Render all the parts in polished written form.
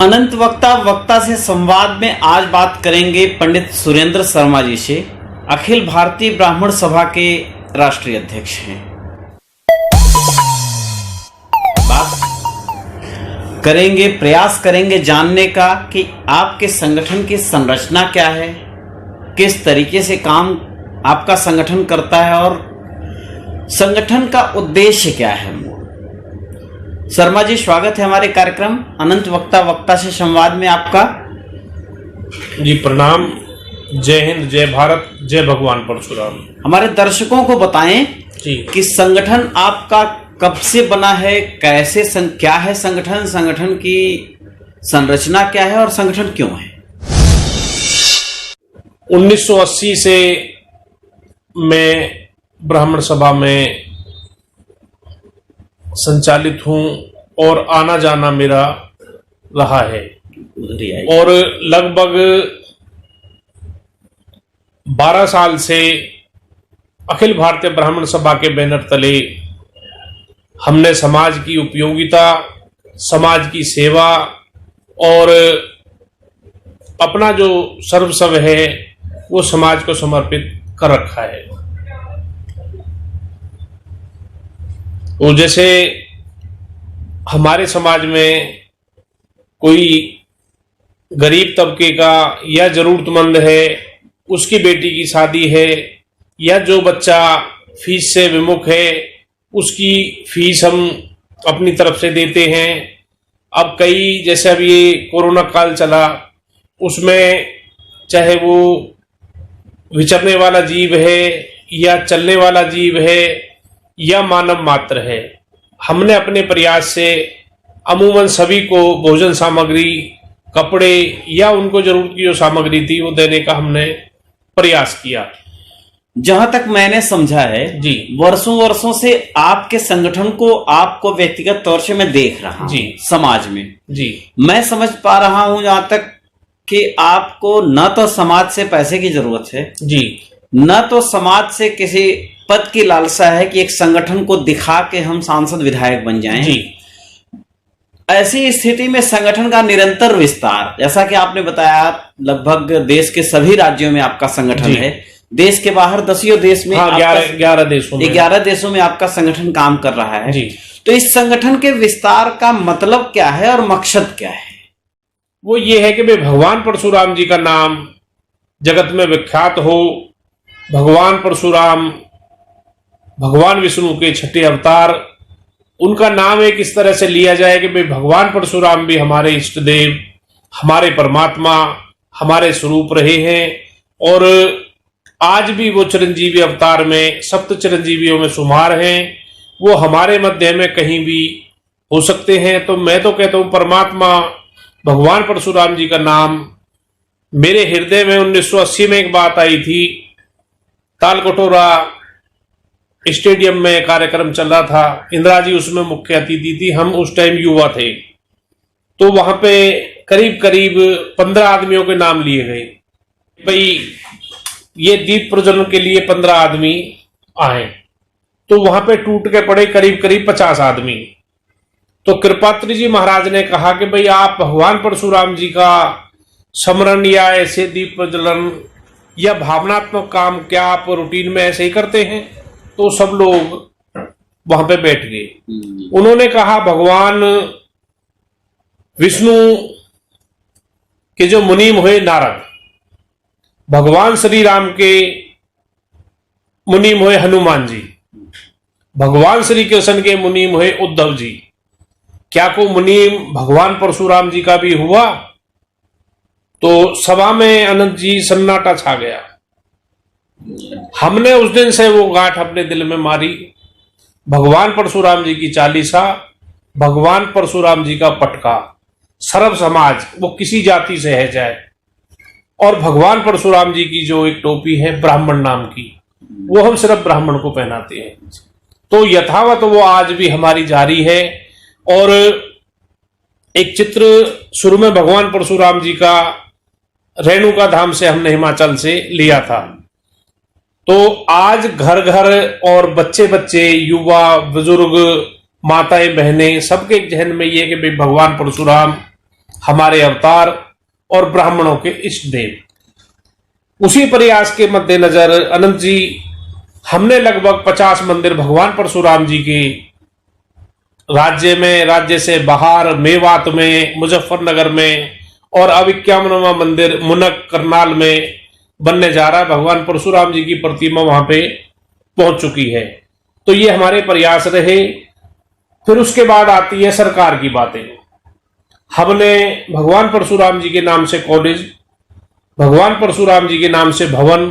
अनंत वक्ता वक्ता से संवाद में आज बात करेंगे पंडित सुरेंद्र शर्मा जी से। अखिल भारतीय ब्राह्मण सभा के राष्ट्रीय अध्यक्ष हैं। बात करेंगे, प्रयास करेंगे जानने का कि आपके संगठन की संरचना क्या है, किस तरीके से काम आपका संगठन करता है और संगठन का उद्देश्य क्या है। शर्मा जी, स्वागत है हमारे कार्यक्रम अनंत वक्ता वक्ता से संवाद में आपका। जी प्रणाम। जय हिंद, जय भारत, जय भगवान परशुराम। हमारे दर्शकों को बताएं जी कि संगठन आपका कब से बना है, कैसे क्या है संगठन, संगठन की संरचना क्या है और संगठन क्यों है। 1980 से मैं ब्राह्मण सभा में संचालित हूं और आना जाना मेरा रहा है और लगभग 12 साल से अखिल भारतीय ब्राह्मण सभा के बैनर तले हमने समाज की उपयोगिता, समाज की सेवा और अपना जो सर्वस्व है वो समाज को समर्पित कर रखा है। वो जैसे हमारे समाज में कोई गरीब तबके का या जरूरतमंद है, उसकी बेटी की शादी है या जो बच्चा फीस से विमुख है उसकी फीस हम अपनी तरफ से देते हैं। अब कई जैसे अब ये कोरोना काल चला, उसमें चाहे वो विचरने वाला जीव है या चलने वाला जीव है या मानव मात्र है, हमने अपने प्रयास से अमूमन सभी को भोजन सामग्री, कपड़े या उनको जरूरत की जो सामग्री थी वो देने का हमने प्रयास किया। जहां तक मैंने समझा है जी, वर्षों वर्षों से आपके संगठन को, आपको व्यक्तिगत तौर से मैं देख रहा हूं जी समाज में जी, मैं समझ पा रहा हूं जहां तक कि आपको न तो समाज से पैसे की जरूरत है जी, न तो समाज से किसी पद की लालसा है कि एक संगठन को दिखा के हम सांसद विधायक बन जाएं जी। ऐसी स्थिति में संगठन का निरंतर विस्तार, जैसा कि आपने बताया, लगभग देश के सभी राज्यों में आपका संगठन है, देश के बाहर 10 देश में, 11 देशों में आपका संगठन काम कर रहा है जी। तो इस संगठन के विस्तार का मतलब क्या है और मकसद क्या है? वो ये है कि भाई भगवान परशुराम जी का नाम जगत में विख्यात हो। भगवान परशुराम भगवान विष्णु के छठे अवतार, उनका नाम एक इस तरह से लिया जाए कि भाई भगवान परशुराम भी हमारे इष्ट देव, हमारे परमात्मा, हमारे स्वरूप रहे हैं और आज भी वो चिरंजीवी अवतार में, सप्त चिरंजीवियों में शुमार हैं। वो हमारे मध्य में कहीं भी हो सकते हैं। तो मैं तो कहता हूं परमात्मा भगवान परशुराम जी का नाम मेरे हृदय में 1980 में एक बात आई थी। तालकटोरा स्टेडियम में कार्यक्रम चल रहा था, इंदिरा जी उसमें मुख्य अतिथि थी, हम उस टाइम युवा थे। तो वहां पे करीब करीब 15 आदमियों के नाम लिए गए, भाई ये दीप प्रज्वलन के लिए 15 आदमी आए। तो वहां पे टूट के पड़े करीब करीब 50 आदमी। तो कृपात्री जी महाराज ने कहा कि भाई आप भगवान परशुराम जी का स्मरण या ऐसे दीप प्रज्वलन या भावनात्मक काम क्या आप रूटीन में ऐसे ही करते हैं? तो सब लोग वहां पे बैठ गए। उन्होंने कहा भगवान विष्णु के जो मुनीम हुए नारद, भगवान श्री राम के मुनीम हुए हनुमान जी, भगवान श्री कृष्ण के मुनीम हुए उद्धव जी, क्या को मुनीम भगवान परशुराम जी का भी हुआ? तो सभा में अनंत जी सन्नाटा छा गया। हमने उस दिन से वो गांठ अपने दिल में मारी। भगवान परशुराम जी की चालीसा, भगवान परशुराम जी का पटका, सर्व समाज वो किसी जाति से है जाए, और भगवान परशुराम जी की जो एक टोपी है ब्राह्मण नाम की, वो हम सिर्फ ब्राह्मण को पहनाते हैं। तो यथावत वो आज भी हमारी जारी है। और एक चित्र शुरू में भगवान परशुराम जी का रेणुका धाम से हमने हिमाचल से लिया था। तो आज घर घर और बच्चे बच्चे, युवा, बुजुर्ग, माताएं, बहनें, सबके जहन में ये कि भाई भगवान परशुराम हमारे अवतार और ब्राह्मणों के इष्ट देव। उसी प्रयास के मद्देनजर अनंत जी, हमने लगभग 50 मंदिर भगवान परशुराम जी के राज्य में, राज्य से बाहर मेवात में, मुजफ्फरनगर में, और अब 51वां मंदिर मुनक करनाल में बनने जा रहा है। भगवान परशुराम जी की प्रतिमा वहां पे पहुंच चुकी है। तो ये हमारे प्रयास रहे। फिर उसके बाद आती है सरकार की बातें। हमने भगवान परशुराम जी के नाम से कॉलेज, भगवान परशुराम जी के नाम से भवन,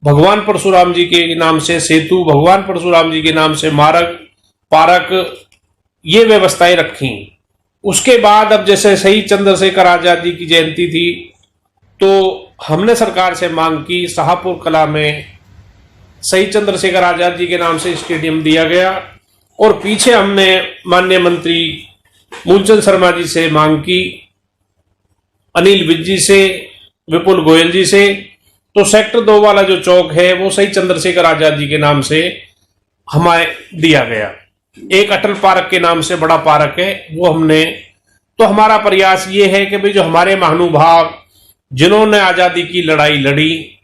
भगवान परशुराम जी के नाम से सेतु, भगवान परशुराम जी के नाम से मार्ग, पार्क, ये व्यवस्थाएं रखी। उसके बाद अब जैसे शहीद चंद्रशेखर आजाद जी की जयंती थी, तो हमने सरकार से मांग की, शाहपुर कला में शहीद चंद्रशेखर आजाद जी के नाम से स्टेडियम दिया गया। और पीछे हमने माननीय मंत्री मूलचंद शर्मा जी से मांग की, अनिल विज जी से, विपुल गोयल जी से। तो सेक्टर 2 वाला जो चौक है वो शहीद चंद्रशेखर आजाद जी के नाम से हमें दिया गया। एक अटल पार्क के नाम से बड़ा पार्क है, वो हमने। तो हमारा प्रयास ये है कि भाई जो हमारे महानुभाव जिन्होंने आजादी की लड़ाई लड़ी,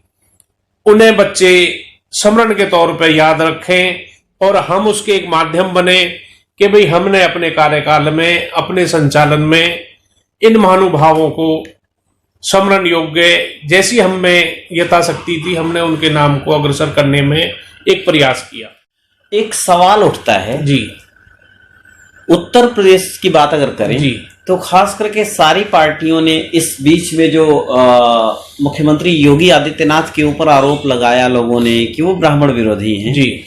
उन्हें बच्चे स्मरण के तौर पर याद रखें और हम उसके एक माध्यम बने कि भाई हमने अपने कार्यकाल में, अपने संचालन में इन महानुभावों को स्मरण योग्य जैसी हम में यथाशक्ति थी, हमने उनके नाम को अग्रसर करने में एक प्रयास किया। एक सवाल उठता है जी, उत्तर प्रदेश की बात अगर करें जी, तो खास करके सारी पार्टियों ने इस बीच में जो मुख्यमंत्री योगी आदित्यनाथ के ऊपर आरोप लगाया लोगों ने कि वो ब्राह्मण विरोधी हैं जी,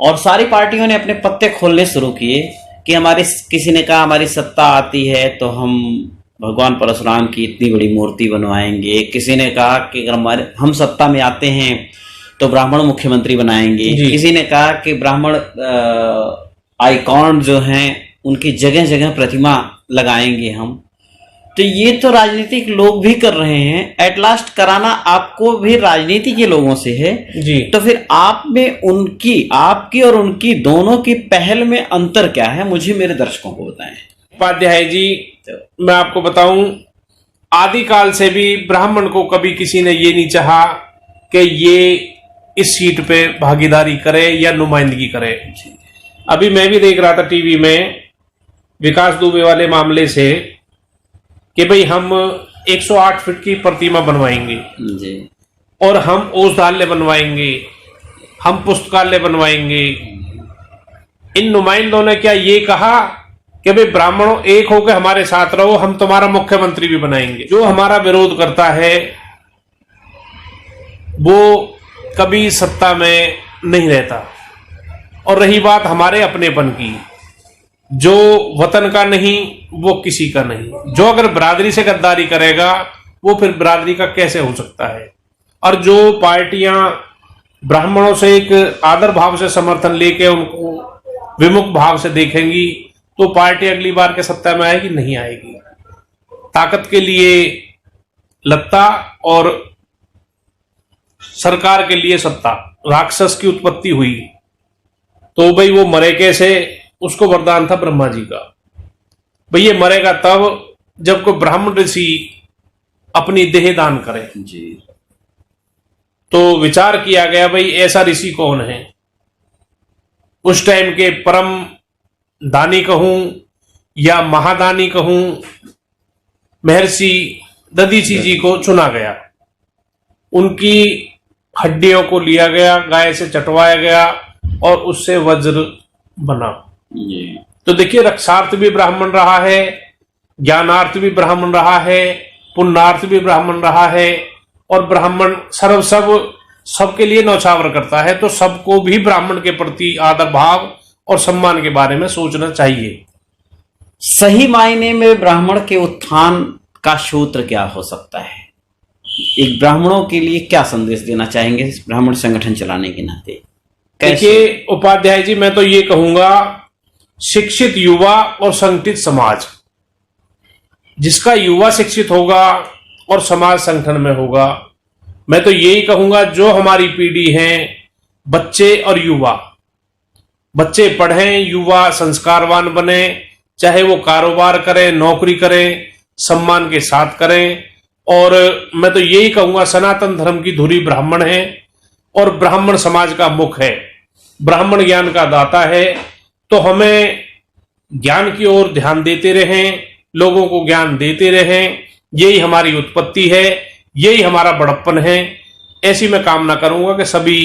और सारी पार्टियों ने अपने पत्ते खोलने शुरू किए कि हमारी, किसी ने कहा हमारी सत्ता आती है तो हम भगवान परशुराम की इतनी बड़ी मूर्ति बनवाएंगे, किसी ने कहा कि अगर हम सत्ता में आते हैं तो ब्राह्मण मुख्यमंत्री बनाएंगे, किसी ने कहा कि ब्राह्मण आइकॉन जो हैं उनकी जगह जगह प्रतिमा लगाएंगे हम। तो ये तो राजनीतिक लोग भी कर रहे हैं, एट लास्ट कराना आपको भी राजनीति के लोगों से है जी। तो फिर आप में उनकी, आपकी और उनकी दोनों की पहल में अंतर क्या है, मुझे मेरे दर्शकों को बताएं। उपाध्याय जी, मैं आपको बताऊं, आदिकाल से भी ब्राह्मण को कभी किसी ने ये नहीं चाहा कि ये इस सीट पे भागीदारी करे या नुमाइंदगी करे। अभी मैं भी देख रहा था टीवी में विकास दुबे वाले मामले से कि भाई हम 108 फीट की प्रतिमा बनवाएंगे जी, और हम औषधालय बनवाएंगे, हम पुस्तकालय बनवाएंगे। इन नुमाइंदों ने क्या ये कहा कि भाई ब्राह्मणों एक होकर हमारे साथ रहो, हम तुम्हारा मुख्यमंत्री भी बनाएंगे। जो हमारा विरोध करता है वो कभी सत्ता में नहीं रहता। और रही बात हमारे अपनेपन की, जो वतन का नहीं वो किसी का नहीं। जो अगर बिरादरी से गद्दारी करेगा वो फिर बिरादरी का कैसे हो सकता है। और जो पार्टियां ब्राह्मणों से एक आदर भाव से समर्थन लेके उनको विमुख भाव से देखेंगी तो पार्टी अगली बार के सत्ता में आएगी, नहीं आएगी। ताकत के लिए लत्ता और सरकार के लिए सत्ता, राक्षस की उत्पत्ति हुई तो भाई वो मरे कैसे, उसको वरदान था ब्रह्मा जी का। भाई ये मरेगा तब जब कोई ब्राह्मण ऋषि अपनी देह दान करे जी। तो विचार किया गया भाई ऐसा ऋषि कौन है। उस टाइम के परम दानी कहूं या महादानी कहूं, महर्षि दधीची जी को चुना गया। उनकी हड्डियों को लिया गया, गाय से चटवाया गया और उससे वज्र बना। तो देखिए, रक्षार्थ भी ब्राह्मण रहा है, ज्ञानार्थ भी ब्राह्मण रहा है, पुण्यार्थ भी ब्राह्मण रहा है। और ब्राह्मण सबके लिए नौछावर करता है। तो सबको भी ब्राह्मण के प्रति आदर भाव और सम्मान के बारे में सोचना चाहिए। सही मायने में ब्राह्मण के उत्थान का सूत्र क्या हो सकता है? एक ब्राह्मणों के लिए क्या संदेश देना चाहेंगे ब्राह्मण संगठन चलाने के नाते? देखिए उपाध्याय जी, मैं तो ये कहूंगा, शिक्षित युवा और संगठित समाज। जिसका युवा शिक्षित होगा और समाज संगठन में होगा, मैं तो यही कहूंगा जो हमारी पीढ़ी है, बच्चे और युवा, बच्चे पढ़ें, युवा संस्कारवान बने, चाहे वो कारोबार करें, नौकरी करें, सम्मान के साथ करें। और मैं तो यही कहूंगा, सनातन धर्म की धुरी ब्राह्मण है और ब्राह्मण समाज का मुख है, ब्राह्मण ज्ञान का दाता है। तो हमें ज्ञान की ओर ध्यान देते रहें, लोगों को ज्ञान देते रहें। यही हमारी उत्पत्ति है, यही हमारा बड़प्पन है। ऐसी मैं कामना करूंगा कि सभी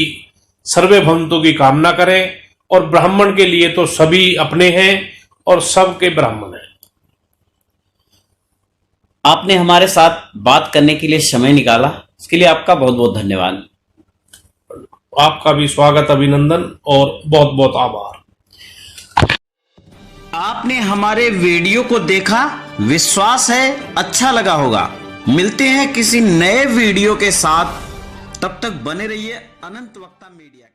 सर्वे भवन्तु की कामना करें। और ब्राह्मण के लिए तो सभी अपने हैं और सबके ब्राह्मण हैं। आपने हमारे साथ बात करने के लिए समय निकाला, इसके लिए आपका बहुत बहुत धन्यवाद। आपका भी स्वागत, अभिनंदन और बहुत बहुत आभार। आपने हमारे वीडियो को देखा, विश्वास है अच्छा लगा होगा। मिलते हैं किसी नए वीडियो के साथ, तब तक बने रहिए अनंत वक्ता मीडिया।